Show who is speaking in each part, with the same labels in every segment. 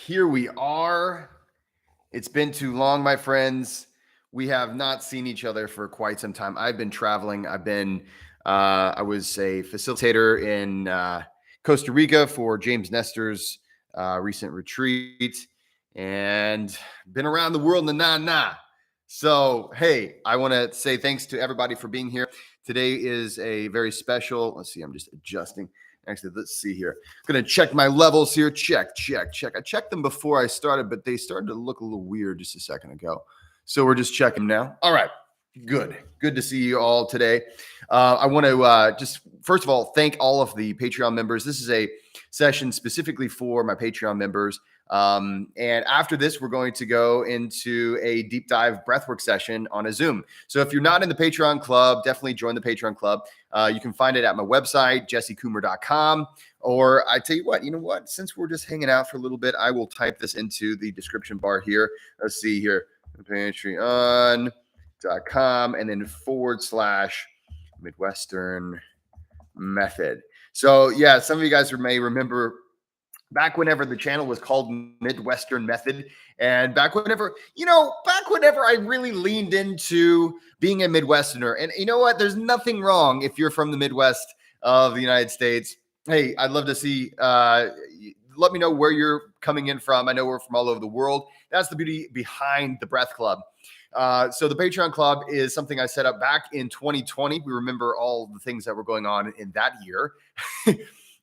Speaker 1: here we are. It's been too long, my friends. We have not seen each other for quite some time. I've been traveling. I was a facilitator in Costa Rica for James Nestor's recent retreat and been around the world in the nah. So, hey, I want to say thanks to everybody for being here. Today is a very special, let's see, I'm just adjusting. Actually, let's see here. Gonna check my levels here. Check. I checked them before I started, but they started to look a little weird just a second ago. So we're just checking now. All right. Good to see you all today. I want to just first of all thank all of the Patreon members. This is a session specifically for my Patreon members. And after this, we're going to go into a deep dive breathwork session on a Zoom. So if you're not in the Patreon club, definitely join the Patreon club. You can find it at my website, jessecoomer.com. Or I tell you what, since we're just hanging out for a little bit, I will type this into the description bar here. Let's see here, Patreon.com and then / Midwestern Method. So yeah, some of you guys may remember back whenever the channel was called Midwestern Method, and back whenever I really leaned into being a Midwesterner. And you know what? There's nothing wrong if you're from the Midwest of the United States. Hey, I'd love to see. Let me know where you're coming in from. I know we're from all over the world. That's the beauty behind the Breath Club. So the Patreon Club is something I set up back in 2020. We remember all the things that were going on in that year.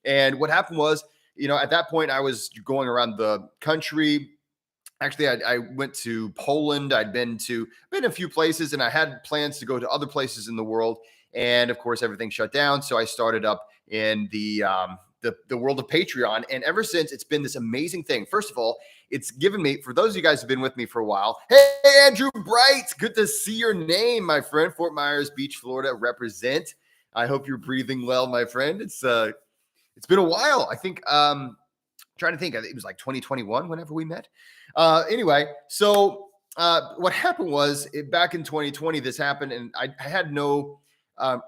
Speaker 1: And what happened was, at that point, I was going around the country. Actually, I went to Poland. I'd been a few places, and I had plans to go to other places in the world. And of course, everything shut down. So I started up in the world of Patreon. And ever since, it's been this amazing thing. First of all, it's given me, for those of you guys who've been with me for a while, hey, Andrew Bright, good to see your name, my friend. Fort Myers Beach, Florida, represent. I hope you're breathing well, my friend. It's been a while. I think, trying to think, it was like 2021 whenever we met. Anyway, so what happened was back in 2020, this happened, and I had no,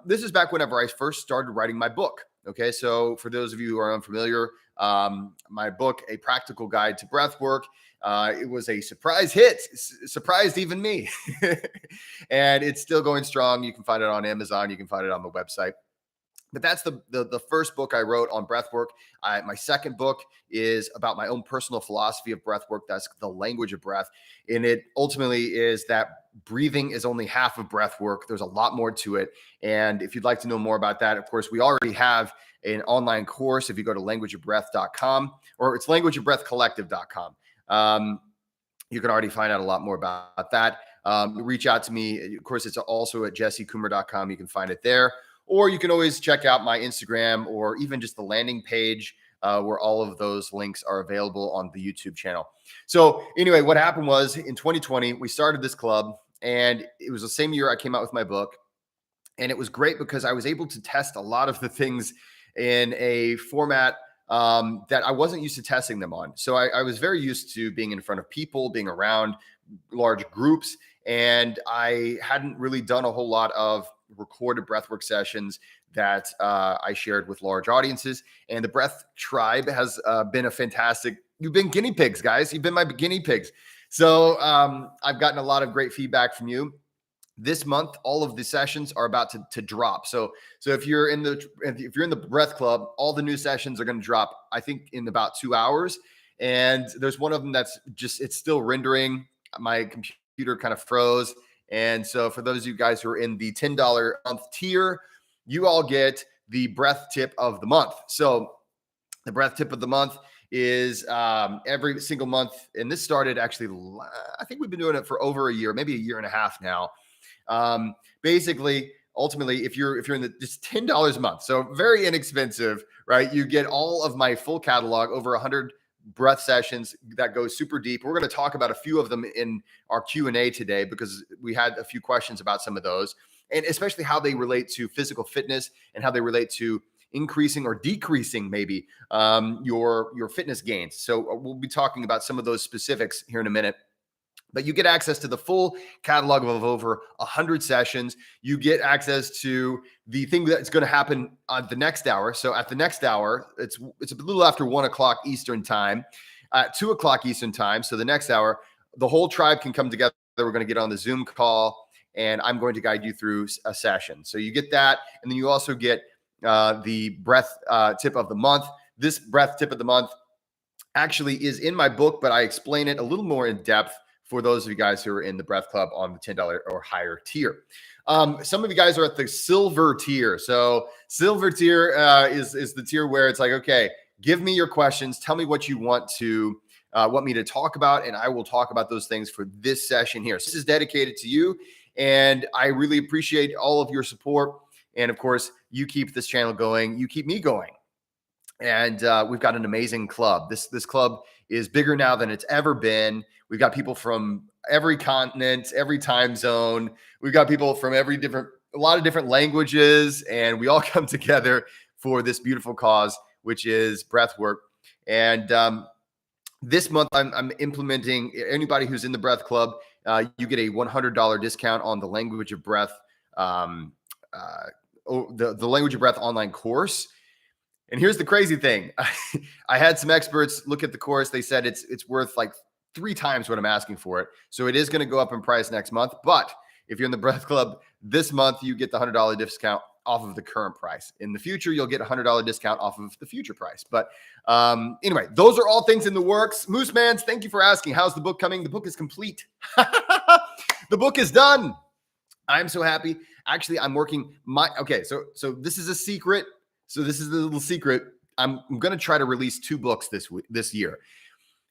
Speaker 1: this is back whenever I first started writing my book. Okay, so for those of you who are unfamiliar, my book, A Practical Guide to Breathwork, it was a surprise hit, surprised even me. And it's still going strong. You can find it on Amazon. You can find it on the website. But that's the first book I wrote on breathwork. My second book is about my own personal philosophy of breathwork. That's The Language of Breath. And it ultimately is that breathing is only half of breathwork. There's a lot more to it. And if you'd like to know more about that, of course, we already have an online course. If you go to languageofbreath.com, or it's languageofbreathcollective.com, you can already find out a lot more about that. Reach out to me. Of course, it's also at jessecoomer.com. You can find it there. Or you can always check out my Instagram or even just the landing page where all of those links are available on the YouTube channel. So anyway, what happened was in 2020, we started this club, and it was the same year I came out with my book. And it was great because I was able to test a lot of the things in a format that I wasn't used to testing them on. So I was very used to being in front of people, being around large groups, and I hadn't really done a whole lot of recorded breathwork sessions that I shared with large audiences. And the Breath Tribe has been a fantastic, you've been guinea pigs, guys. You've been my guinea pigs. So I've gotten a lot of great feedback from you. This month, all of the sessions are about to drop. So if you're in the Breath Club, all the new sessions are going to drop, I think, in about 2 hours. And there's one of them that's it's still rendering. My computer kind of froze. And so for those of you guys who are in the $10 a month tier, you all get the breath tip of the month. So the breath tip of the month is every single month. And this started actually, I think we've been doing it for over a year, maybe a year and a half now. Basically, ultimately, if you're in just $10 a month, so very inexpensive, right? You get all of my full catalog, over 100 breath sessions that go super deep. We're going to talk about a few of them in our Q&A today because we had a few questions about some of those, and especially how they relate to physical fitness and how they relate to increasing or decreasing maybe your fitness gains. So we'll be talking about some of those specifics here in a minute. But you get access to the full catalog of over 100 sessions. You get access to the thing that's going to happen on the next hour. So at the next hour, it's a little after 1 o'clock Eastern time. at 2 o'clock Eastern time. So the next hour, the whole tribe can come together. We're going to get on the Zoom call, and I'm going to guide you through a session. So you get that, and then you also get the breath tip of the month. This breath tip of the month actually is in my book, but I explain it a little more in depth for those of you guys who are in the Breath Club on the $10 or higher tier. Some of you guys are at the silver tier. So silver tier is the tier where it's like, okay, give me your questions. Tell me what you want me to talk about, and I will talk about those things for this session here. So this is dedicated to you, and I really appreciate all of your support. And of course, you keep this channel going. You keep me going. And we've got an amazing club. This club is bigger now than it's ever been. We've got people from every continent, every time zone. We've got people from a lot of different languages, and we all come together for this beautiful cause, which is breath work. And this month, I'm implementing anybody who's in the Breath Club. You get a $100 discount on the Language of Breath, the Language of Breath online course. And here's the crazy thing. I had some experts look at the course. They said it's worth like 3 times what I'm asking for it. So it is going to go up in price next month. But if you're in the Breath Club this month, you get the $100 discount off of the current price. In the future, you'll get a $100 discount off of the future price. But anyway, those are all things in the works. Moose Mans, thank you for asking. How's the book coming? The book is complete. The book is done. I'm so happy. Actually, I'm working so this is a secret. So this is the little secret. I'm going to try to release 2 books this year.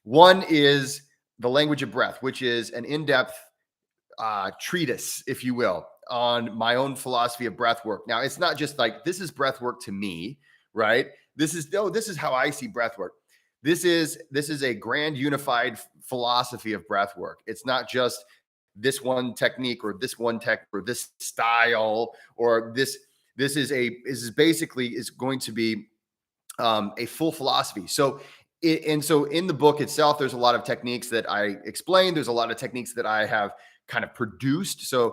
Speaker 1: One is The Language of Breath, which is an in-depth treatise, if you will, on my own philosophy of breath work. Now, it's not just like, this is breath work to me, right? This is how I see breath work. This is a grand unified philosophy of breath work. It's not just this one technique or this one tech or this style or this. This is basically going to be a full philosophy. So in the book itself, there's a lot of techniques that I explain. There's a lot of techniques that I have kind of produced. I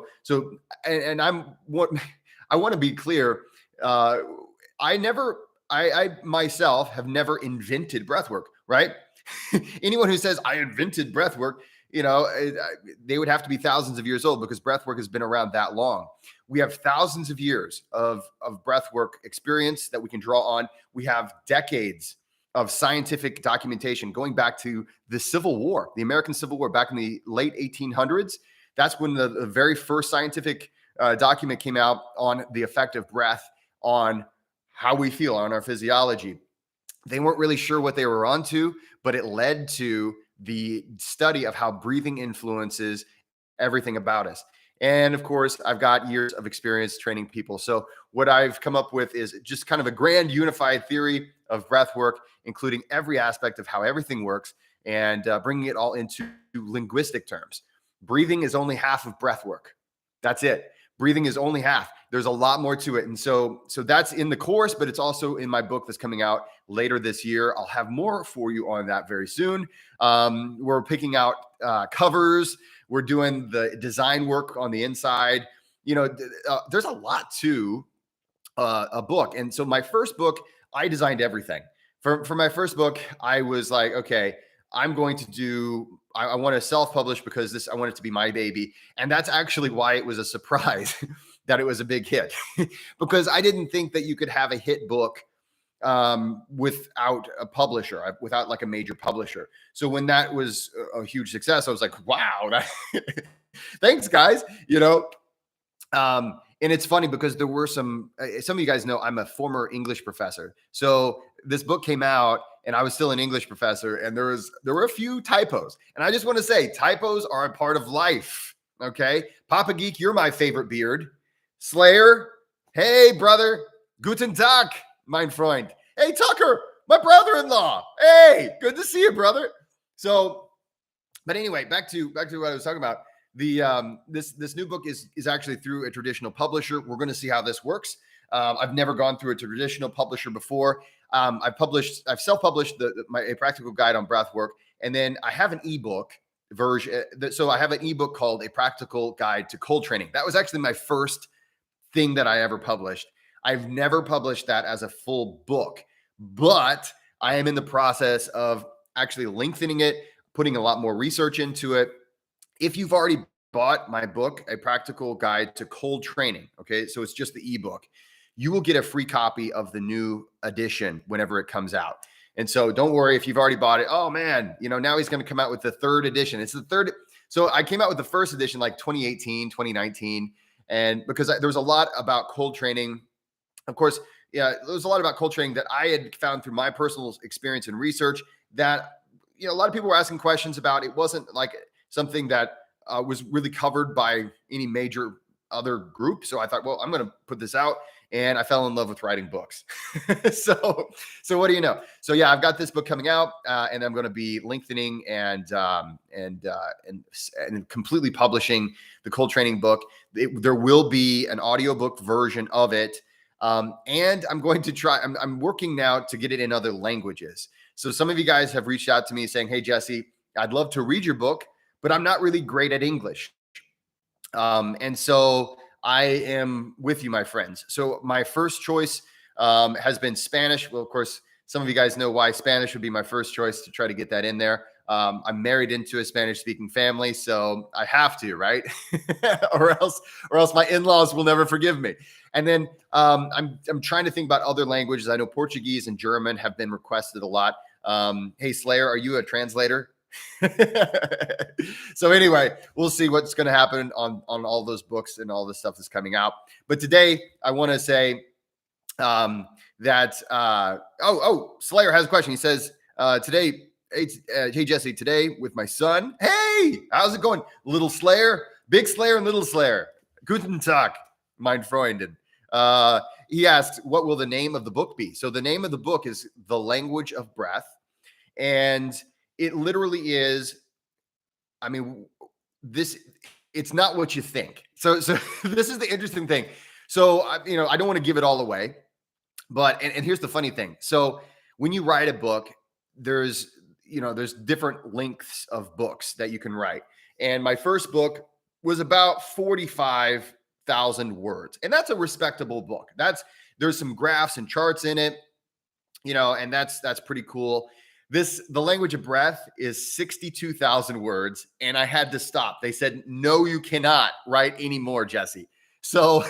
Speaker 1: want to be clear. I myself have never invented breathwork, right? Anyone who says I invented breathwork, they would have to be thousands of years old, because breathwork has been around that long. We have thousands of years of breathwork experience that we can draw on. We have decades of scientific documentation going back to the Civil War, the American Civil War, back in the late 1800s. That's when the very first scientific document came out on the effect of breath on how we feel, on our physiology. They weren't really sure what they were onto, but it led to the study of how breathing influences everything about us. And of course, I've got years of experience training people. So what I've come up with is just kind of a grand unified theory of breath work, including every aspect of how everything works, and bringing it all into linguistic terms. Breathing is only half of breath work. That's it. Breathing is only half. There's a lot more to it. And so that's in the course, but it's also in my book that's coming out later this year. I'll have more for you on that very soon. We're picking out covers. We're doing the design work on the inside. There's a lot to a book. And so my first book, I designed everything. For my first book, I was like, okay, I want to self-publish because I want it to be my baby. And that's actually why it was a surprise that it was a big hit, because I didn't think that you could have a hit book without a publisher, without like a major publisher. So when that was a huge success, I was like, wow, thanks guys, and it's funny because there were some of you guys know I'm a former English professor. So this book came out and I was still an English professor, and there were a few typos. And I just want to say, typos are a part of life. Okay. Papa Geek, you're my favorite beard. Slayer, hey brother, guten Tag, mein Freund. Hey Tucker, my brother-in-law. Hey, good to see you, brother. So, but anyway, back to what I was talking about. The this new book is actually through a traditional publisher. We're going to see how this works. I've never gone through a traditional publisher before. I've self-published a practical guide on breath work, and then I have an ebook version. So I have an ebook called A Practical Guide to Cold Training. That was actually my first thing that I ever published. I've never published that as a full book, but I am in the process of actually lengthening it, putting a lot more research into it. If you've already bought my book, A Practical Guide to Cold Training, okay, so it's just the ebook, you will get a free copy of the new edition whenever it comes out. And so don't worry if you've already bought it. Oh man, now he's going to come out with the third edition. It's the third. So I came out with the first edition like 2018, 2019. And because there was a lot about cold training, of course, yeah, there was a lot about cold training that I had found through my personal experience and research that, a lot of people were asking questions about. It wasn't like something that was really covered by any major other group. So I thought, well, I'm going to put this out. And I fell in love with writing books. so what do you know? So yeah, I've got this book coming out, and I'm going to be lengthening and completely publishing the cold training book. There will be an audiobook version of it, and I'm going to try. I'm working now to get it in other languages. So some of you guys have reached out to me saying, "Hey Jesse, I'd love to read your book, but I'm not really great at English," and so I am with you, my friends. So my first choice has been Spanish. Well, of course, some of you guys know why Spanish would be my first choice to try to get that in there. I'm married into a Spanish-speaking family, so I have to, right? or else my in-laws will never forgive me. And then I'm trying to think about other languages. I know Portuguese and German have been requested a lot. Hey, Slayer, are you a translator? So anyway, we'll see what's going to happen on all those books and all the stuff that's coming out. But today I want to say that Slayer has a question. He says today, hey Jesse, today with my son. Hey, how's it going, little Slayer, big Slayer, and little Slayer? Guten Tag, mein Freundin. He asked, what will the name of the book be? So the name of the book is The Language of Breath, and it literally is, it's not what you think. So this is the interesting thing. So, I don't want to give it all away, but, and here's the funny thing. So when you write a book, there's different lengths of books that you can write. And my first book was about 45,000 words. And that's a respectable book. There's some graphs and charts in it, and that's pretty cool. The Language of Breath is 62,000 words, and I had to stop. They said, no, you cannot write any more, Jesse. So,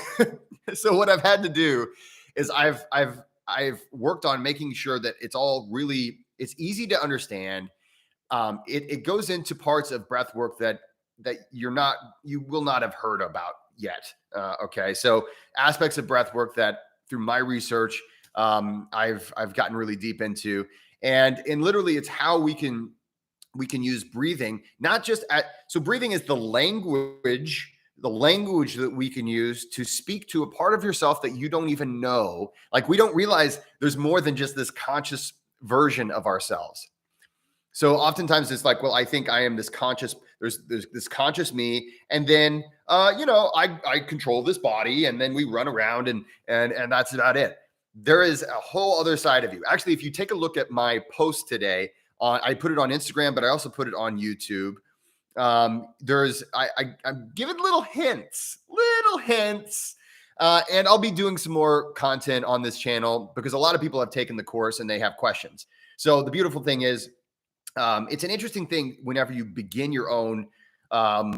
Speaker 1: what I've had to do is I've worked on making sure that it's it's easy to understand. It goes into parts of breath work that you will not have heard about yet. Okay. So aspects of breath work that through my research, I've gotten really deep into. And literally it's how we can use breathing, not just so breathing is the language that we can use to speak to a part of yourself that you don't even know. Like, we don't realize there's more than just this conscious version of ourselves. So oftentimes it's like, well, I think I am this conscious, there's this conscious me. And then, I control this body, and then we run around and that's about it. There is a whole other side of you. Actually, if you take a look at my post today, I put it on Instagram, but I also put it on YouTube. I'm giving little hints, and I'll be doing some more content on this channel because a lot of people have taken the course and they have questions. So the beautiful thing is, it's an interesting thing whenever you begin your own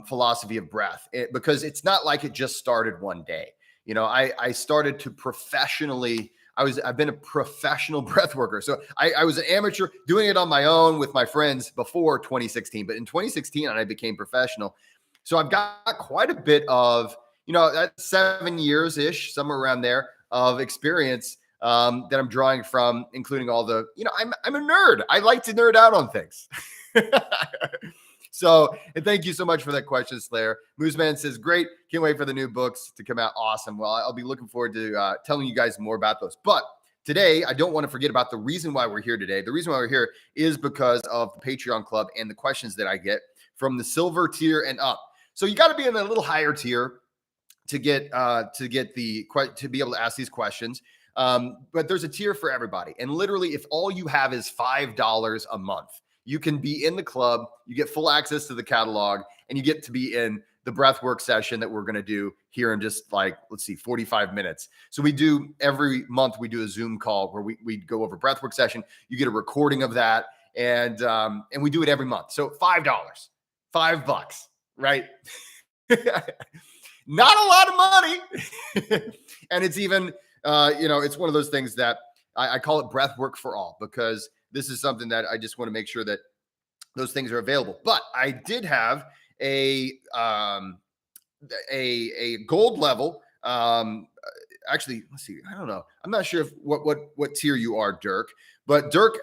Speaker 1: philosophy of breath, because it's not like it just started one day. I started to professionally. I've been a professional breath worker. So I was an amateur doing it on my own with my friends before 2016, but in 2016 I became professional. So I've got quite a bit of, that's 7 years ish, somewhere around there, of experience that I'm drawing from, including all the, I'm a nerd. I like to nerd out on things. So, and thank you so much for that question, Slayer. Mooseman says, great. Can't wait for the new books to come out. Awesome. Well, I'll be looking forward to telling you guys more about those. But today, I don't want to forget about the reason why we're here today. The reason why we're here is because of the Patreon club and the questions that I get from the silver tier and up. So you got to be in a little higher tier to be able to ask these questions. But there's a tier for everybody. And literally, if all you have is $5 a month, you can be in the club, you get full access to the catalog, and you get to be in the breathwork session that we're going to do here in just 45 minutes. So every month we do a Zoom call where we go over breathwork session. You get a recording of that, and we do it every month. So $5, $5, right? Not a lot of money. And it's even, it's one of those things that I call it breath work for all, because this is something that I just want to make sure that those things are available. But I did have a gold level. Actually, let's see. I don't know. I'm not sure if what tier you are, Dirk. But Dirk,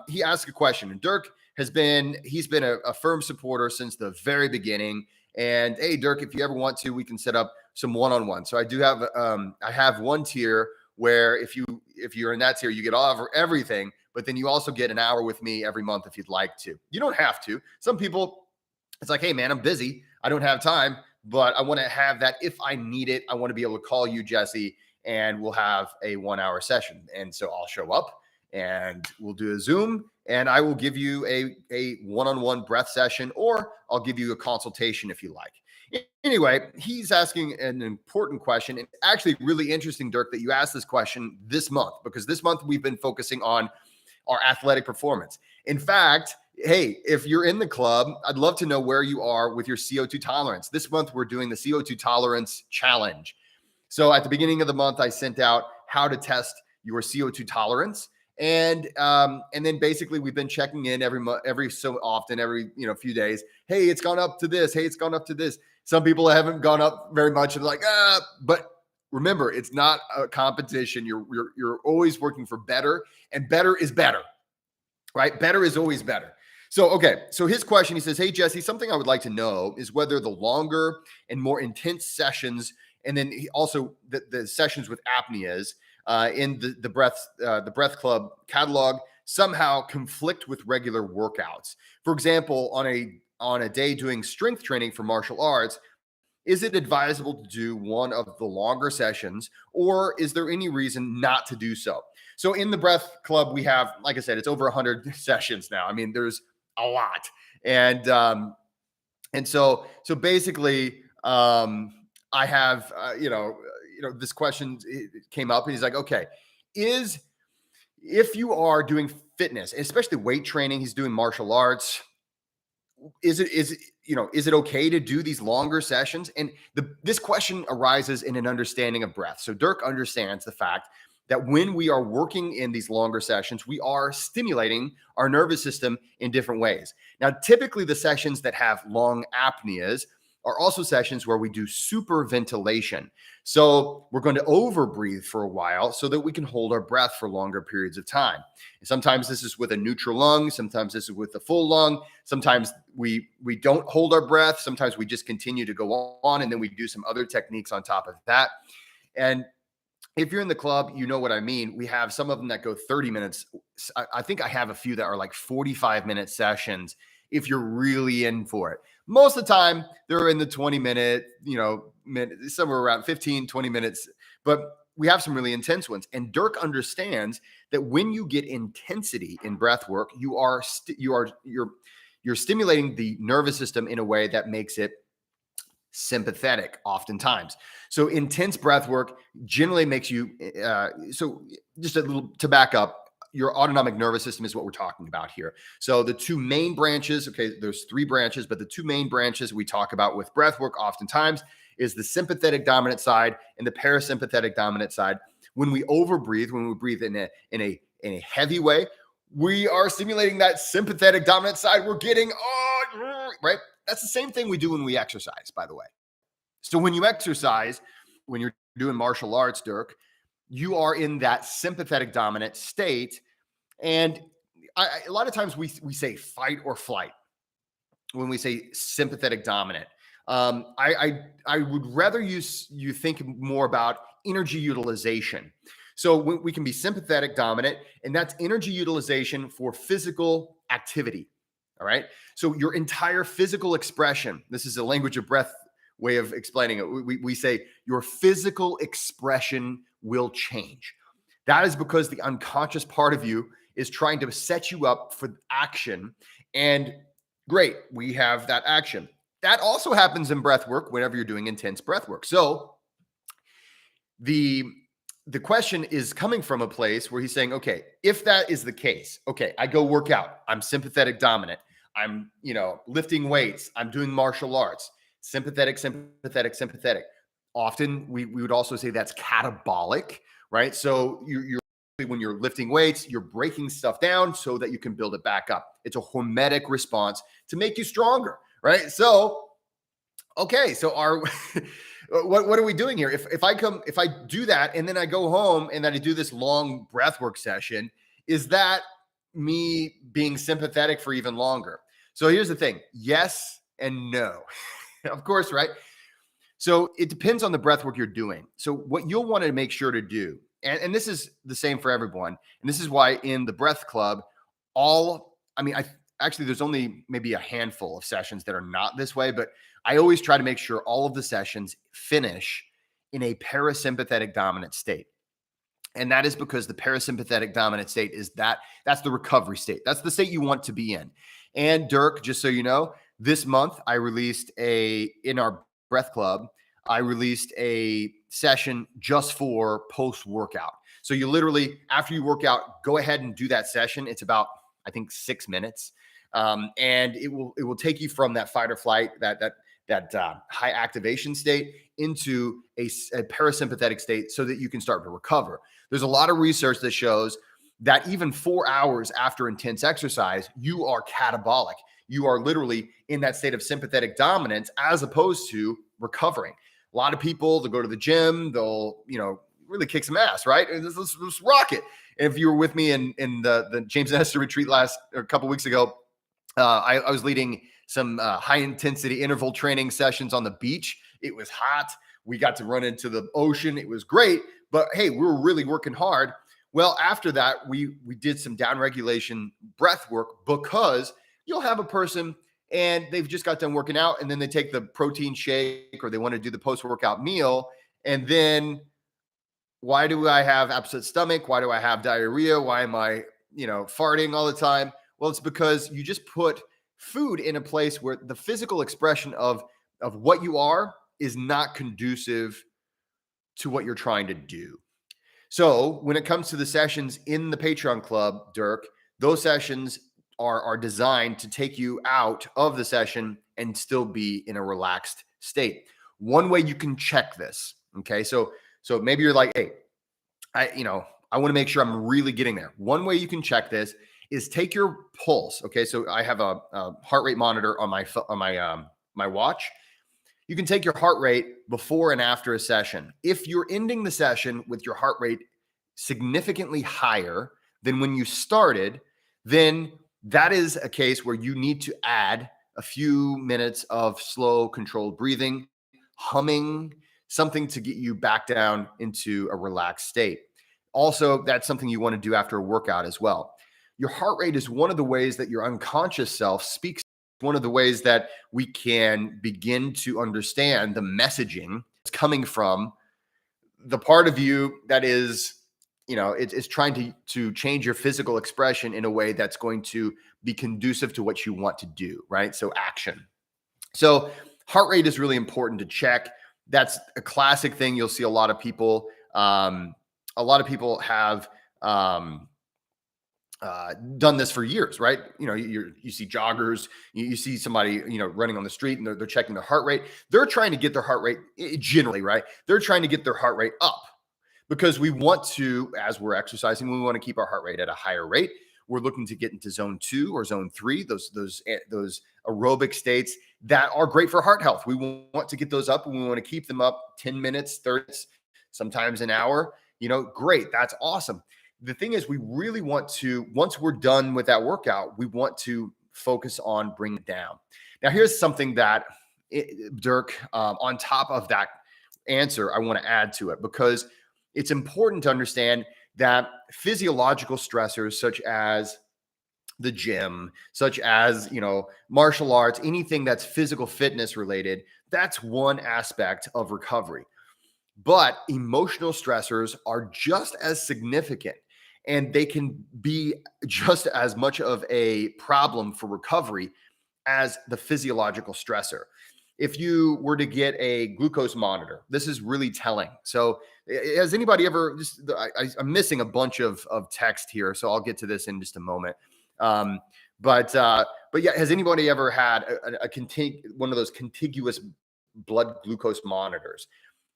Speaker 1: he asked a question, and Dirk he's been a firm supporter since the very beginning. And hey, Dirk, if you ever want to, we can set up some one-on-one. So I do have I have one tier where if you're in that tier, you get all of everything, but then you also get an hour with me every month if you'd like to. You don't have to. Some people, it's like, hey man, I'm busy, I don't have time, but I want to have that if I need it. I want to be able to call you, Jesse, and we'll have a 1 hour session. And so I'll show up and we'll do a Zoom, and I will give you a one-on-one breath session, or I'll give you a consultation if you like. Anyway, he's asking an important question. It's actually really interesting, Dirk, that you asked this question this month, because this month we've been focusing on our athletic performance. In fact, hey, if you're in the club, I'd love to know where you are with your CO2 tolerance. This month, we're doing the CO2 tolerance challenge. So at the beginning of the month, I sent out how to test your CO2 tolerance. And then basically we've been checking in every so often, every few days. Hey, it's gone up to this. Hey, it's gone up to this. Some people haven't gone up very much and like, but remember, it's not a competition. You're always working for better, and better is better, right? Better is always better. So, okay. So his question, he says, hey, Jesse, something I would like to know is whether the longer and more intense sessions, and then also the sessions with apneas in the Breath Club catalog somehow conflict with regular workouts. For example, on a day doing strength training for martial arts, is it advisable to do one of the longer sessions, or is there any reason not to do so? So in the Breath Club, we have, like I said, it's over 100 sessions now. I mean, there's a lot. And so basically, I have, this question came up, and he's like, okay, if you are doing fitness, especially weight training, he's doing martial arts, is it okay to do these longer sessions? And this question arises in an understanding of breath. So Dirk understands the fact that when we are working in these longer sessions, we are stimulating our nervous system in different ways. Now, typically the sessions that have long apneas are also sessions where we do super ventilation. So we're going to overbreathe for a while so that we can hold our breath for longer periods of time. And sometimes this is with a neutral lung. Sometimes this is with a full lung. Sometimes we don't hold our breath. Sometimes we just continue to go on, and then we do some other techniques on top of that. And if you're in the club, you know what I mean. We have some of them that go 30 minutes. I think I have a few that are like 45-minute sessions if you're really in for it. Most of the time, they're in the 20-minute, somewhere around 15, 20 minutes. But we have some really intense ones. And Dirk understands that when you get intensity in breath work, you're stimulating the nervous system in a way that makes it sympathetic oftentimes. So intense breath work generally makes you, so just a little to back up, your autonomic nervous system is what we're talking about here. So the two main branches, okay, there's 3 branches, but the 2 main branches we talk about with breath work oftentimes is the sympathetic dominant side and the parasympathetic dominant side. When we overbreathe, when we breathe in a heavy way, we are stimulating that sympathetic dominant side. We're getting, right? That's the same thing we do when we exercise, by the way. So when you exercise, when you're doing martial arts, Dirk, you are in that sympathetic dominant state. And a lot of times we say fight or flight when we say sympathetic dominant. I would rather you think more about energy utilization. So we can be sympathetic dominant, and that's energy utilization for physical activity. All right. So your entire physical expression, this is a language of breath way of explaining it. We say your physical expression will change. That is because the unconscious part of you is trying to set you up for action. And great, we have that action. That also happens in breath work whenever you're doing intense breath work. So the the question is coming from a place where he's saying, okay, if that is the case, okay, I go work out, I'm sympathetic dominant, I'm, lifting weights, I'm doing martial arts, sympathetic, sympathetic, sympathetic. Often we would also say that's catabolic, right? So you're when you're lifting weights, you're breaking stuff down so that you can build it back up. It's a hormetic response to make you stronger, right? So, okay, so our what are we doing here? If I do that and then I go home and then I do this long breath work session, is that me being sympathetic for even longer? So here's the thing: yes and no. Of course, right? So it depends on the breath work you're doing. So what you'll want to make sure to do, and this is the same for everyone, and this is why in the breath club, I actually there's only maybe a handful of sessions that are not this way, but I always try to make sure all of the sessions finish in a parasympathetic dominant state. And that is because the parasympathetic dominant state is that's the recovery state. That's the state you want to be in. And Dirk, just so you know, this month I released in our breath club, I released a session just for post workout. So you literally, after you work out, go ahead and do that session. It's about, I think, 6 minutes. And it will take you from that fight or flight, that high activation state into a parasympathetic state so that you can start to recover. There's a lot of research that shows that even 4 hours after intense exercise, you are catabolic. You are literally in that state of sympathetic dominance as opposed to recovering. A lot of people, they'll go to the gym, they'll, really kick some ass, right? Let's rock it. And if you were with me in the James Nestor retreat a couple weeks ago, I was leading some high intensity interval training sessions on the beach. It was hot. We got to run into the ocean. It was great. But hey, we were really working hard. Well, after that, we did some down regulation breath work because you'll have a person and they've just got done working out and then they take the protein shake or they want to do the post-workout meal. And then why do I have upset stomach? Why do I have diarrhea? Why am I, farting all the time? Well, it's because you just put food in a place where the physical expression of what you are is not conducive to what you're trying to do. So when it comes to the sessions in the Patreon club, Dirk, those sessions are designed to take you out of the session and still be in a relaxed state. One way you can check this, okay? So maybe you're like, hey, I want to make sure I'm really getting there. One way you can check this is take your pulse. Okay, so I have a heart rate monitor on my watch. You can take your heart rate before and after a session. If you're ending the session with your heart rate significantly higher than when you started, then that is a case where you need to add a few minutes of slow, controlled breathing, humming, something to get you back down into a relaxed state. Also, that's something you want to do after a workout as well. Your heart rate is one of the ways that your unconscious self speaks. One of the ways that we can begin to understand the messaging that's coming from the part of you that is, it's trying to change your physical expression in a way that's going to be conducive to what you want to do, right? So action. So heart rate is really important to check. That's a classic thing. You'll see a lot of people. A lot of people have done this for years, right? You see joggers, you see somebody, running on the street and they're checking their heart rate. They're trying to get their heart rate generally, right? They're trying to get their heart rate up because we want to, as we're exercising, we want to keep our heart rate at a higher rate. We're looking to get into zone 2 or zone 3, those aerobic states that are great for heart health. We want to get those up and we want to keep them up 10 minutes, 30 minutes, sometimes an hour. Great. That's awesome. The thing is, we really want to, once we're done with that workout, we want to focus on bringing it down. Now, here's something that, Dirk, on top of that answer, I want to add to it because it's important to understand that physiological stressors such as the gym, such as, martial arts, anything that's physical fitness related, that's one aspect of recovery. But emotional stressors are just as significant and they can be just as much of a problem for recovery as the physiological stressor. If you were to get a glucose monitor, this is really telling. So has anybody ever I'm missing a bunch of text here, so I'll get to this in just a moment. But yeah, has anybody ever had one of those contiguous blood glucose monitors?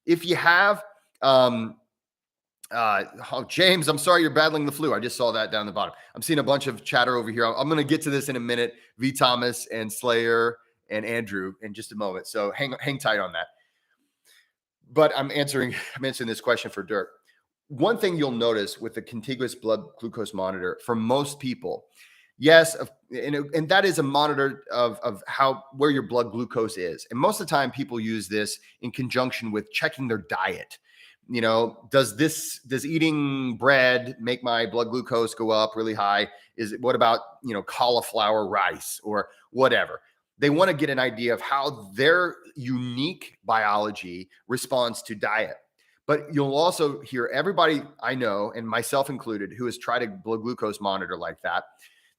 Speaker 1: If you have, James, I'm sorry you're battling the flu. I just saw that down the bottom. I'm seeing a bunch of chatter over here. I'm going to get to this in a minute. V. Thomas and Slayer and Andrew in just a moment. So hang tight on that. But I'm answering this question for Dirk. One thing you'll notice with the contiguous blood glucose monitor for most people, yes, and that is a monitor of where your blood glucose is. And most of the time people use this in conjunction with checking their diet. Does eating bread make my blood glucose go up really high? What about, cauliflower rice or whatever? They want to get an idea of how their unique biology responds to diet. But you'll also hear everybody I know, and myself included, who has tried a blood glucose monitor like that,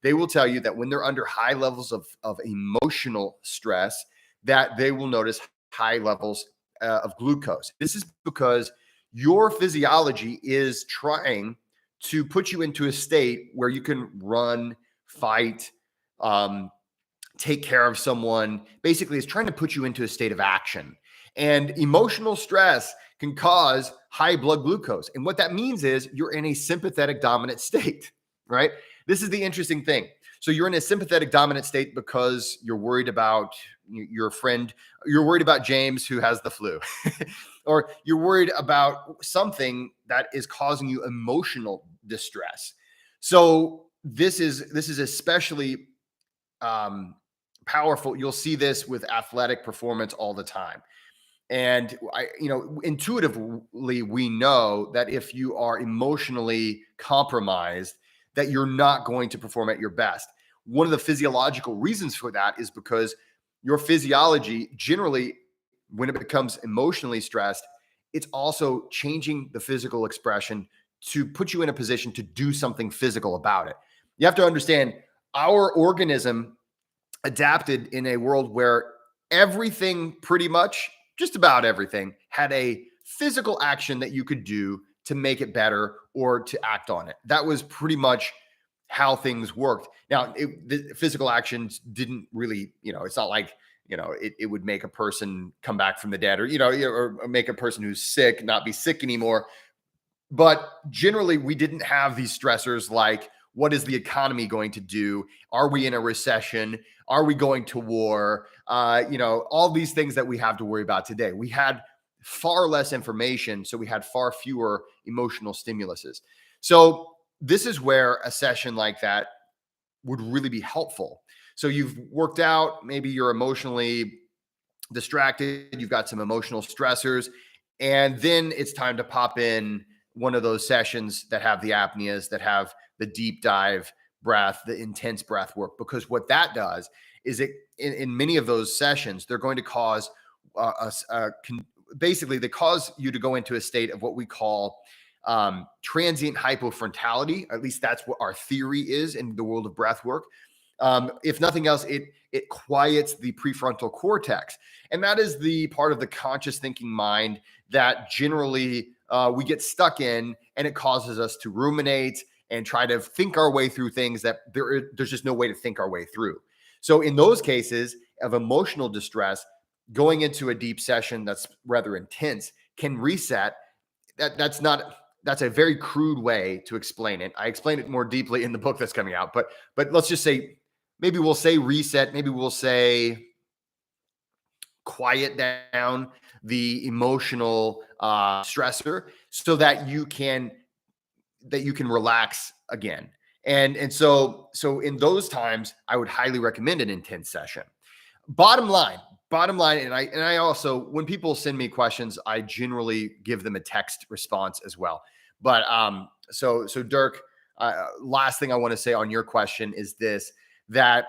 Speaker 1: they will tell you that when they're under high levels of emotional stress, that they will notice high levels of glucose. This is because your physiology is trying to put you into a state where you can run, fight, take care of someone. Basically, it's trying to put you into a state of action. And emotional stress can cause high blood glucose. And what that means is you're in a sympathetic dominant state, right? This is the interesting thing. So you're in a sympathetic dominant state because you're worried about your friend, you're worried about James who has the flu, or you're worried about something that is causing you emotional distress. So this is especially powerful. You'll see this with athletic performance all the time. And intuitively, we know that if you are emotionally compromised, that you're not going to perform at your best. One of the physiological reasons for that is because your physiology generally, when it becomes emotionally stressed, it's also changing the physical expression to put you in a position to do something physical about it. You have to understand, our organism adapted in a world where everything, pretty much, just about everything, had a physical action that you could do to make it better or to act on it. That was pretty much how things worked. Now, the physical actions didn't really, it's not like, it would make a person come back from the dead, or make a person who's sick not be sick anymore. But generally, we didn't have these stressors like, what is the economy going to do? Are we in a recession? Are we going to war? All these things that we have to worry about today. We had far less information, so we had far fewer emotional stimuluses. So this is where a session like that would really be helpful. So you've worked out, maybe you're emotionally distracted, you've got some emotional stressors, and then it's time to pop in one of those sessions that have the apneas, that have the deep dive breath, the intense breath work, because what that does is in many of those sessions, they're going to cause basically they cause you to go into a state of what we call transient hypofrontality. At least that's what our theory is in the world of breath work. If nothing else, it quiets the prefrontal cortex. And that is the part of the conscious thinking mind that generally we get stuck in, and it causes us to ruminate and try to think our way through things that there's just no way to think our way through. So in those cases of emotional distress, going into a deep session that's rather intense can reset. That's a very crude way to explain it. I explain it more deeply in the book that's coming out, but let's just say, maybe we'll say reset, maybe we'll say quiet down the emotional stressor so that you can relax again. And so in those times, I would highly recommend an intense session. Bottom line, and I also, when people send me questions, I generally give them a text response as well. But so Dirk, last thing I want to say on your question is this: that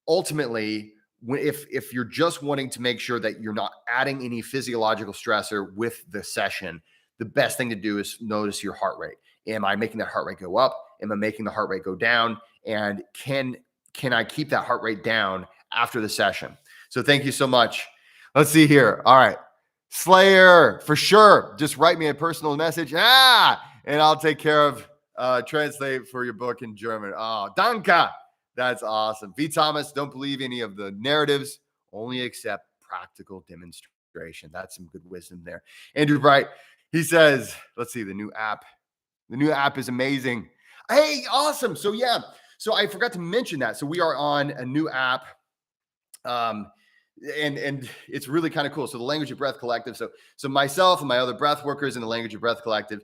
Speaker 1: ultimately, if you're just wanting to make sure that you're not adding any physiological stressor with the session, the best thing to do is notice your heart rate. Am I making that heart rate go up? Am I making the heart rate go down? And can I keep that heart rate down after the session? So thank you so much. Let's see here. All right. Slayer, for sure. Just write me a personal message. And I'll take care of translate for your book in German. Oh, danke. That's awesome. V. Thomas, don't believe any of the narratives, only accept practical demonstration. That's some good wisdom there. Andrew Bright, he says, let's see, the new app. The new app is amazing. Hey, awesome. So yeah, so I forgot to mention that. So we are on a new app. And it's really kind of cool. So the Language of Breath Collective. So myself and my other breath workers in the Language of Breath Collective,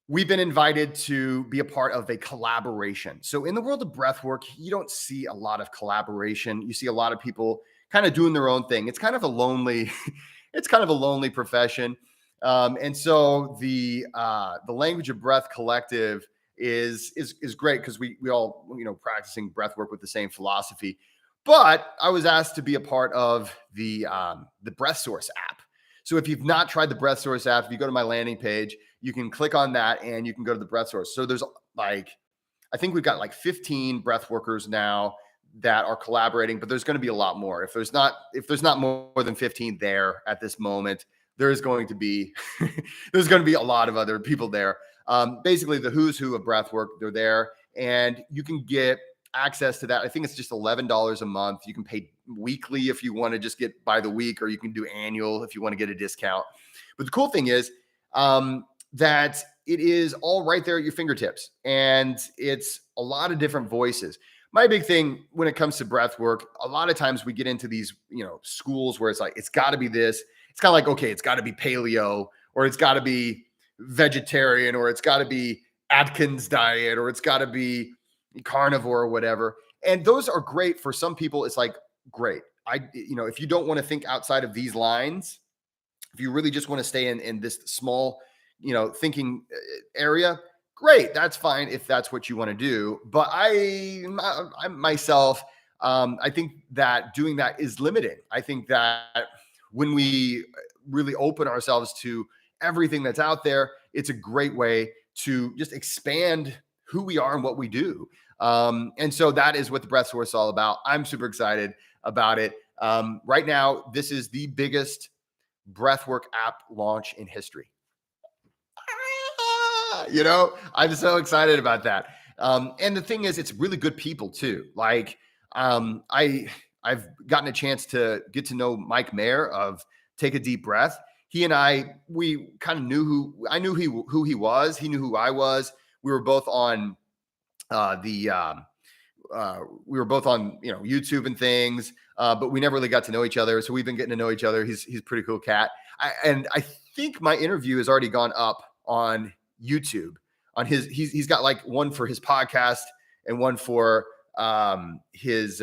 Speaker 1: we've been invited to be a part of a collaboration. So in the world of breath work, you don't see a lot of collaboration. You see a lot of people kind of doing their own thing. It's kind of a lonely, it's kind of a lonely profession. And so the Language of Breath Collective is great because we all, practicing breath work with the same philosophy. But I was asked to be a part of the Breath Source app. So if you've not tried the Breath Source app, if you go to my landing page, you can click on that and you can go to the Breath Source. So there's I think we've got like 15 breath workers now that are collaborating, but there's going to be a lot more. If there's not more than 15 there at this moment, there's going to be a lot of other people there. Basically the who's who of breath work, they're there, and you can get access to that. I think it's just $11 a month. You can pay weekly if you want to just get by the week, or you can do annual if you want to get a discount. But the cool thing is that it is all right there at your fingertips, and it's a lot of different voices. My big thing when it comes to breath work, a lot of times we get into these, schools where it's like, it's got to be this. It's kind of like, okay, it's got to be paleo, or it's got to be vegetarian, or it's got to be Atkins diet, or it's got to be carnivore or whatever. And those are great for some people. It's like, great. If you don't want to think outside of these lines, if you really just want to stay in this small, thinking area, great. That's fine if that's what you want to do. But I myself, I think that doing that is limiting. I think that when we really open ourselves to everything that's out there, it's a great way to just expand who we are and what we do. And so that is what the Breath Source is all about. I'm super excited about it. Right now, this is the biggest breathwork app launch in history. I'm so excited about that. And the thing is, it's really good people too. Like, I've gotten a chance to get to know Mike Mayer of Take a Deep Breath. He and we kind of knew who he was. He knew who I was. We were both on YouTube and things, but we never really got to know each other. So we've been getting to know each other. He's a pretty cool cat. I think my interview has already gone up on YouTube. On he's got like one for his podcast and one for his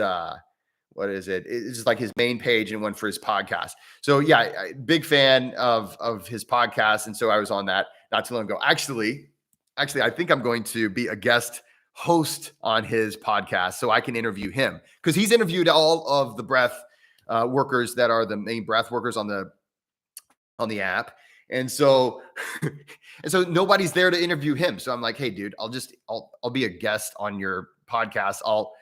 Speaker 1: what is it? It's just like his main page and one for his podcast. So yeah, big fan of his podcast, and so I was on that not too long ago. Actually, I think I'm going to be a guest host on his podcast so I can interview him, because he's interviewed all of the breath workers that are the main breath workers on the app. And so nobody's there to interview him. So I'm like, hey dude, I'll be a guest on your podcast. I'll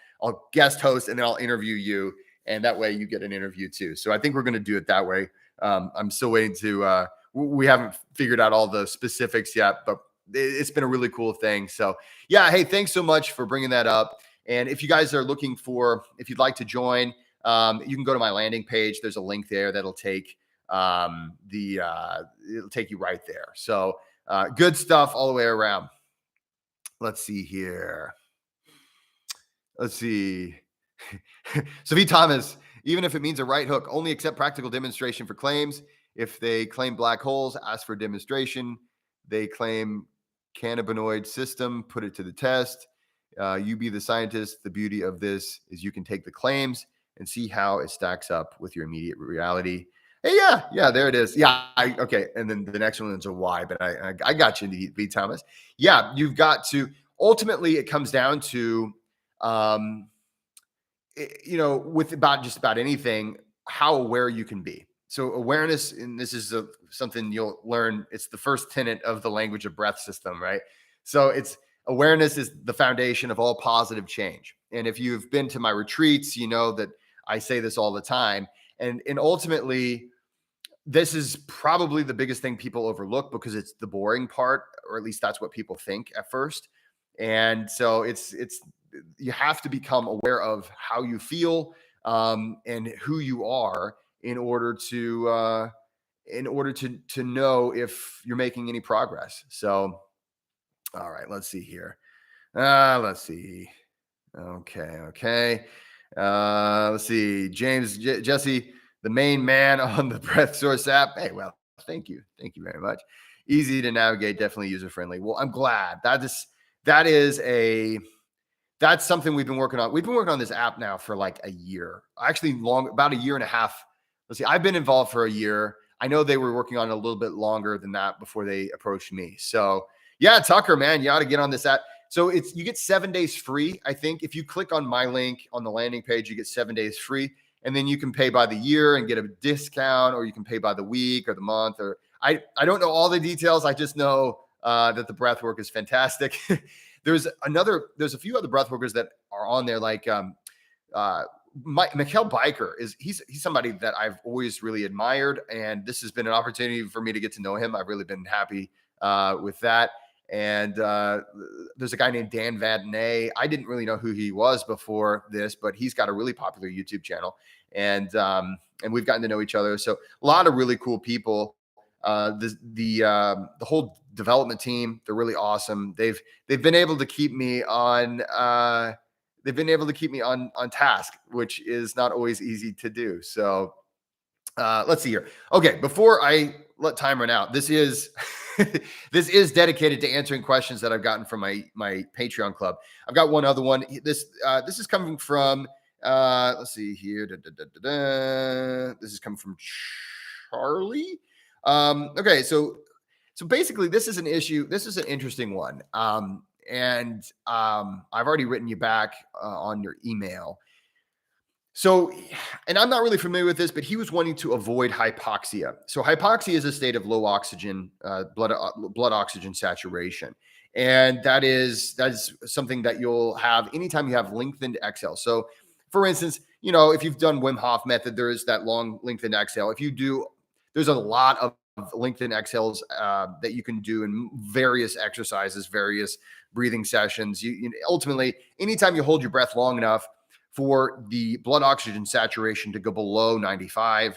Speaker 1: guest host and then I'll interview you. And that way you get an interview too. So I think we're going to do it that way. I'm still waiting to, we haven't figured out all the specifics yet, but it's been a really cool thing. So yeah. Hey, thanks so much for bringing that up. And if you guys are looking if you'd like to join, you can go to my landing page. There's a link there that'll take it'll take you right there. So good stuff all the way around. Let's see here. Let's see. So V. Thomas, even if it means a right hook, only accept practical demonstration for claims. If they claim black holes, ask for demonstration. They claim cannabinoid system, put it to the test. You be the scientist. The beauty of this is you can take the claims and see how it stacks up with your immediate reality. Hey, yeah, there it is. Yeah, okay. And then the next one is a why, but I got you, V. Thomas. Yeah, you've got to, ultimately it comes down to, with just about anything, how aware you can be. So awareness, and this is something you'll learn, it's the first tenet of the Language of Breath system, right? So awareness is the foundation of all positive change. And if you've been to my retreats, you know that I say this all the time. And ultimately, this is probably the biggest thing people overlook because it's the boring part, or at least that's what people think at first. And so it's you have to become aware of how you feel, and who you are in order to know if you're making any progress. So, all right, let's see here. Let's see. Okay. Let's see. Jesse, the main man on the Breath Source app. Hey, well, thank you. Thank you very much. Easy to navigate, definitely user friendly. Well, I'm glad that's something we've been working on. We've been working on this app now for like a year, actually about a year and a half. Let's see. I've been involved for a year. I know they were working on it a little bit longer than that before they approached me. So yeah, Tucker, man, you ought to get on this app. So you get 7 days free. I think if you click on my link on the landing page, you get 7 days free, and then you can pay by the year and get a discount, or you can pay by the week or the month. Or I don't know all the details. I just know that the breath work is fantastic. There's a few other breath workers that are on there, like Mikhail Biker he's somebody that I've always really admired, and this has been an opportunity for me to get to know him. I've really been happy with that. And there's a guy named Dan Vadnais. I didn't really know who he was before this, but he's got a really popular YouTube channel, and we've gotten to know each other. So a lot of really cool people. The whole development team, they're really awesome. They've been able to keep me on task, which is not always easy to do. So let's see here. Okay, before I let time run out, this is this is dedicated to answering questions that I've gotten from my Patreon club. I've got one other one. This is coming from let's see here. This is coming from Charlie. Okay, so basically this is an issue. This is an interesting one. And I've already written you back on your email. So, and I'm not really familiar with this, but he was wanting to avoid hypoxia. So hypoxia is a state of low oxygen, blood oxygen saturation. And that is something that you'll have anytime you have lengthened exhale. So for instance, if you've done Wim Hof method, there is that long lengthened exhale. There's a lot of lengthened exhales that you can do in various exercises, various breathing sessions. Ultimately, anytime you hold your breath long enough for the blood oxygen saturation to go below 95%,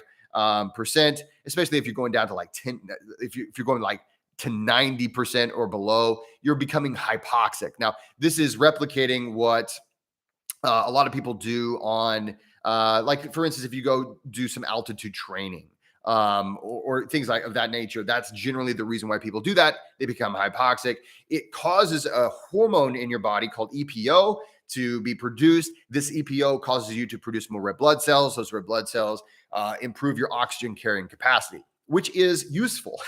Speaker 1: especially if you're going down to like 10, if you're going like to 90% or below, you're becoming hypoxic. Now, this is replicating what a lot of people do on, like for instance, if you go do some altitude training, or things like of that nature. That's generally the reason why people do that. They become hypoxic. It causes a hormone in your body called EPO to be produced. This EPO causes you to produce more red blood cells. Those red blood cells improve your oxygen carrying capacity, which is useful,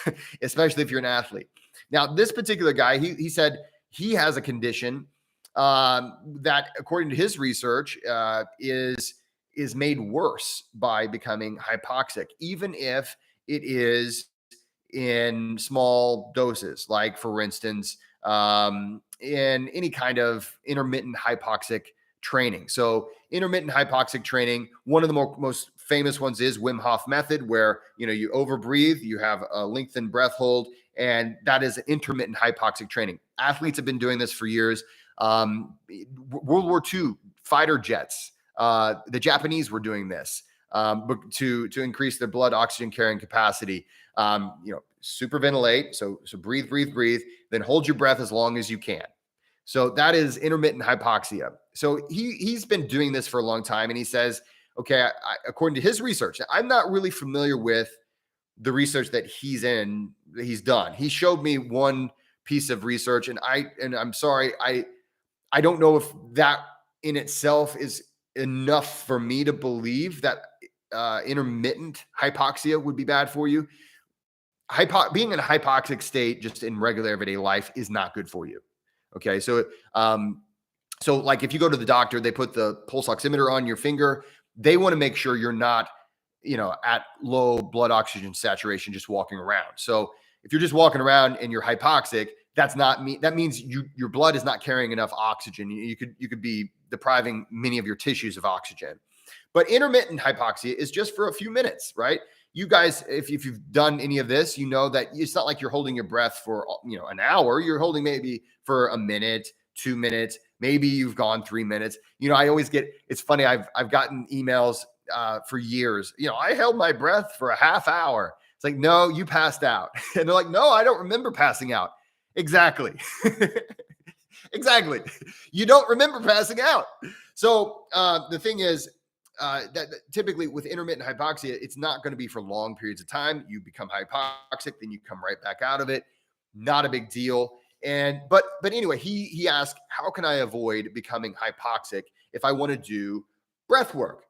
Speaker 1: especially if you're an athlete. Now, this particular guy, he said he has a condition that, according to his research, is made worse by becoming hypoxic, even if it is in small doses, like for instance, in any kind of intermittent hypoxic training. So intermittent hypoxic training, one of the most famous ones is Wim Hof method, where you overbreathe, you have a lengthened breath hold, and that is intermittent hypoxic training. Athletes have been doing this for years. World War II fighter jets, the Japanese were doing this to increase their blood oxygen carrying capacity. Superventilate. So breathe, then hold your breath as long as you can. So that is intermittent hypoxia. So he's been doing this for a long time, and he says, okay, according to his research, I'm not really familiar with the research that he's done. He showed me one piece of research, and I'm sorry, I don't know if that in itself is enough for me to believe that intermittent hypoxia would be bad for you. Being in a hypoxic state just in regular everyday life is not good for you. Okay. So like if you go to the doctor, they put the pulse oximeter on your finger. They want to make sure you're not, at low blood oxygen saturation, just walking around. So if you're just walking around and you're hypoxic, that means your blood is not carrying enough oxygen. You could be depriving many of your tissues of oxygen. But intermittent hypoxia is just for a few minutes, right? you guys, if you've done any of this, you know that it's not like you're holding your breath for, an hour. You're holding maybe for a minute, 2 minutes, maybe you've gone 3 minutes. I always it's funny. I've gotten emails for years. I held my breath for a half hour. It's like, no, you passed out. And they're like, no, I don't remember passing out. Exactly. Exactly. You don't remember passing out. So the thing is, that typically with intermittent hypoxia, it's not going to be for long periods of time. You become hypoxic, then you come right back out of it. Not a big deal. But anyway, he asked, how can I avoid becoming hypoxic if I want to do breath work?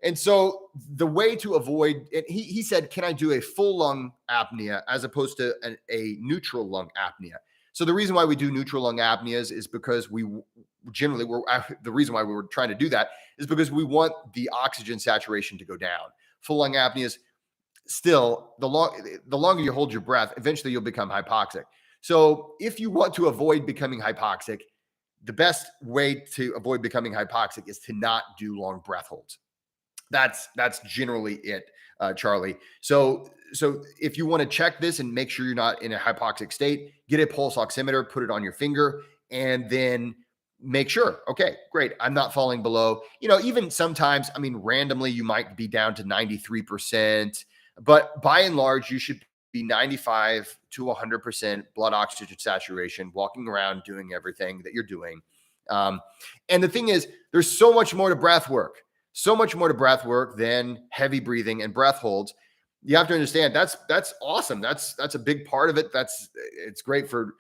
Speaker 1: And so the way to avoid, and he said, can I do a full lung apnea as opposed to a neutral lung apnea? So the reason why we do neutral lung apneas is because the reason why we were trying to do that is because we want the oxygen saturation to go down. Full lung apneas, still, the longer you hold your breath, eventually you'll become hypoxic. So if you want to avoid becoming hypoxic, the best way to avoid becoming hypoxic is to not do long breath holds. That's generally it, Charlie. So if you want to check this and make sure you're not in a hypoxic state, get a pulse oximeter, put it on your finger, and then make sure, okay, great, I'm not falling below. Even sometimes, randomly you might be down to 93%, but by and large, you should be 95 to 100% blood oxygen saturation, walking around, doing everything that you're doing. And the thing is, there's so much more to breath work. So much more to breath work than heavy breathing and breath holds. You have to understand that's awesome. That's a big part of it. It's great for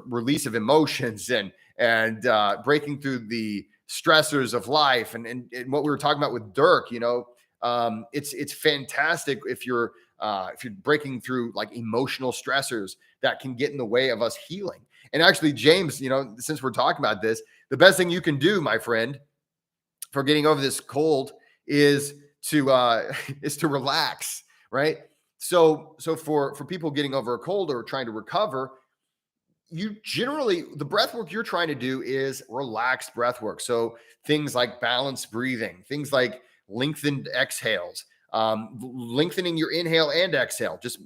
Speaker 1: release of emotions and breaking through the stressors of life and what we were talking about with Dirk. It's fantastic if you're breaking through like emotional stressors that can get in the way of us healing. And actually, James, since we're talking about this, the best thing you can do, my friend, for getting over this cold is to relax, right? So for people getting over a cold or trying to recover, the breath work you're trying to do is relaxed breath work. So things like balanced breathing, things like lengthened exhales, lengthening your inhale and exhale, just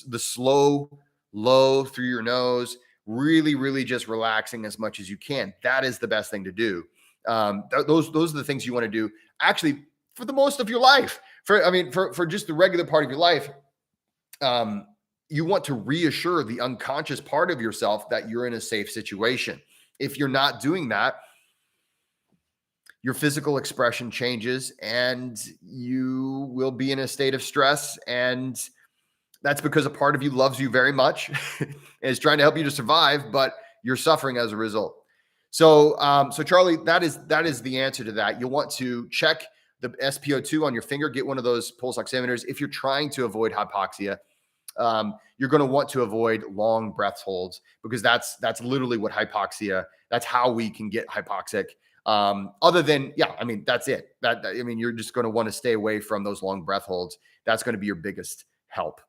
Speaker 1: the slow, low through your nose, really, really just relaxing as much as you can. That is the best thing to do. Those are the things you want to do actually for the most of your life. For just the regular part of your life, you want to reassure the unconscious part of yourself that you're in a safe situation. If you're not doing that, your physical expression changes and you will be in a state of stress. And that's because a part of you loves you very much and is trying to help you to survive, but you're suffering as a result. So Charlie, that is the answer to that. You'll want to check the SpO2 on your finger, get one of those pulse oximeters. If you're trying to avoid hypoxia, you're going to want to avoid long breath holds because that's literally what hypoxia, that's how we can get hypoxic. Other than, that's it. You're just going to want to stay away from those long breath holds. That's going to be your biggest help.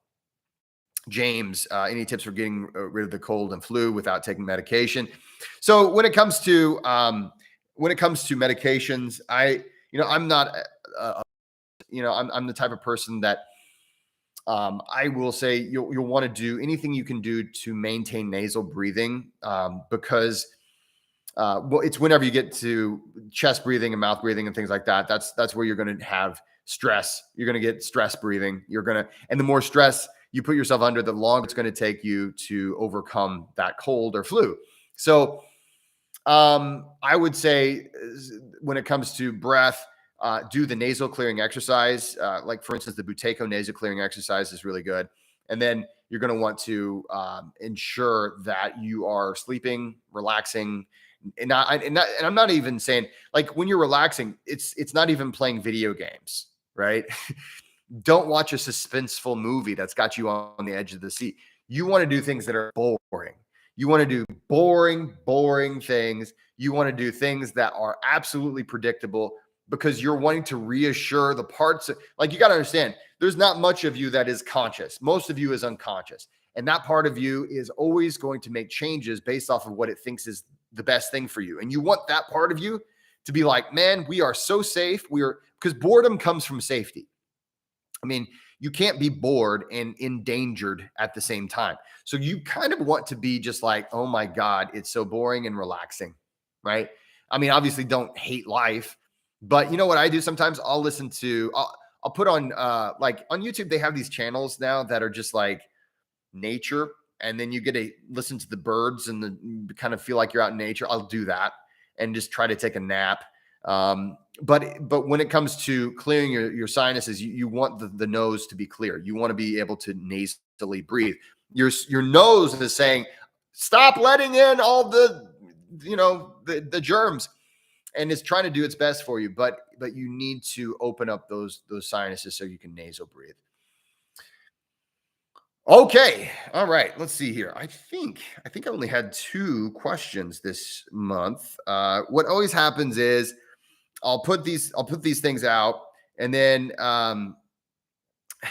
Speaker 1: James, any tips for getting rid of the cold and flu without taking medication? So when it comes to medications, I'm not, I'm the type of person that I will say you'll want to do anything you can do to maintain nasal breathing because it's whenever you get to chest breathing and mouth breathing and things like that, that's where you're going to have stress. You're going to get stress breathing. And the more stress you put yourself under, the longer it's going to take you to overcome that cold or flu. So I would say when it comes to breath, do the nasal clearing exercise. Like for instance, the Buteyko nasal clearing exercise is really good. And then you're going to want to ensure that you are sleeping, relaxing. And I'm not even saying like when you're relaxing, it's not even playing video games, right? Don't watch a suspenseful movie that's got you on the edge of the seat. You want to do things that are boring. You want to do boring things. You want to do things that are absolutely predictable because you're wanting to reassure the parts. Like you got to understand, there's not much of you that is conscious. Most of you is unconscious. And that part of you is always going to make changes based off of what it thinks is the best thing for you. And you want that part of you to be like, man, we are so safe. Because boredom comes from safety. I mean, you can't be bored and endangered at the same time. So you kind of want to be just like, oh my God, it's so boring and relaxing, right? I mean, obviously don't hate life, but you know what I do sometimes? I'll listen to, I'll put on, like on YouTube, they have these channels now that are just like nature. And then you get to listen to the birds and kind of feel like you're out in nature. I'll do that and just try to take a nap. But when it comes to clearing your sinuses, you want the nose to be clear. You want to be able to nasally breathe. Your nose is saying, stop letting in all the germs, and it's trying to do its best for you. But you need to open up those sinuses so you can nasal breathe. Okay. All right. Let's see here. I think I only had 2 questions this month. What always happens is I'll put these things out, and then and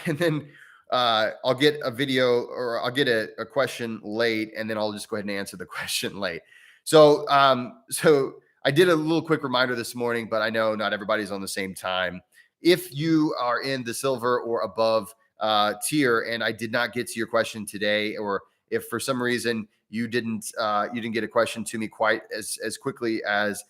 Speaker 1: then I'll get a video, or I'll get a question late, and then I'll just go ahead and answer the question late. So I did a little quick reminder this morning, but I know not everybody's on the same time. If you are in the silver or above tier, and I did not get to your question today, or if for some reason you didn't get a question to me quite as quickly as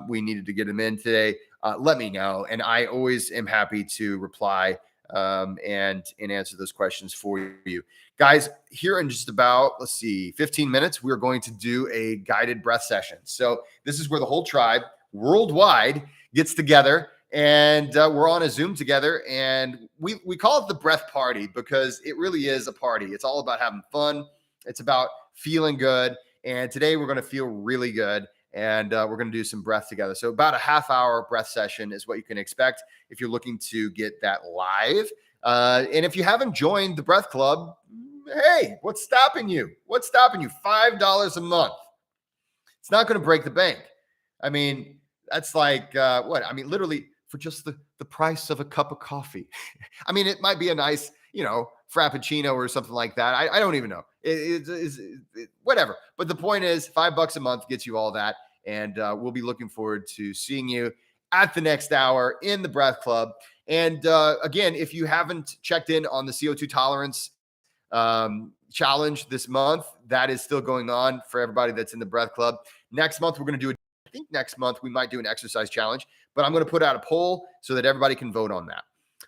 Speaker 1: we needed to get them in today, let me know, and I always am happy to reply and answer those questions for you guys. Here in just about, let's see, 15 minutes, we're going to do a guided breath session. So this is where the whole tribe worldwide gets together, and we're on a Zoom together, and we call it the breath party because it really is a party. It's all about having fun. It's about feeling good. And today we're going to feel really good, and we're going to do some breath together. So about a half-hour breath session is what you can expect if you're looking to get that live. And if you haven't joined the Breath Club, hey, what's stopping you? What's stopping you? $5 a month. It's not going to break the bank. I mean, that's like what? I mean, literally for just the price of a cup of coffee. I mean, it might be a nice, Frappuccino or something like that. I don't even know. Whatever. But the point is, $5 a month gets you all that. And we'll be looking forward to seeing you at the next hour in the Breath Club. And again, if you haven't checked in on the CO2 tolerance challenge this month, that is still going on for everybody that's in the Breath Club. Next month, we're going to do I think next month we might do an exercise challenge, but I'm going to put out a poll so that everybody can vote on that.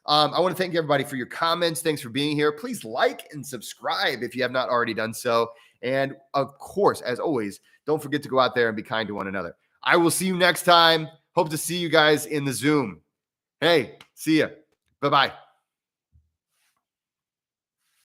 Speaker 1: I want to thank everybody for your comments. Thanks for being here. Please like and subscribe if you have not already done so. And of course, as always, don't forget to go out there and be kind to one another. I will see you next time. Hope to see you guys in the Zoom. Hey, see ya. Bye-bye.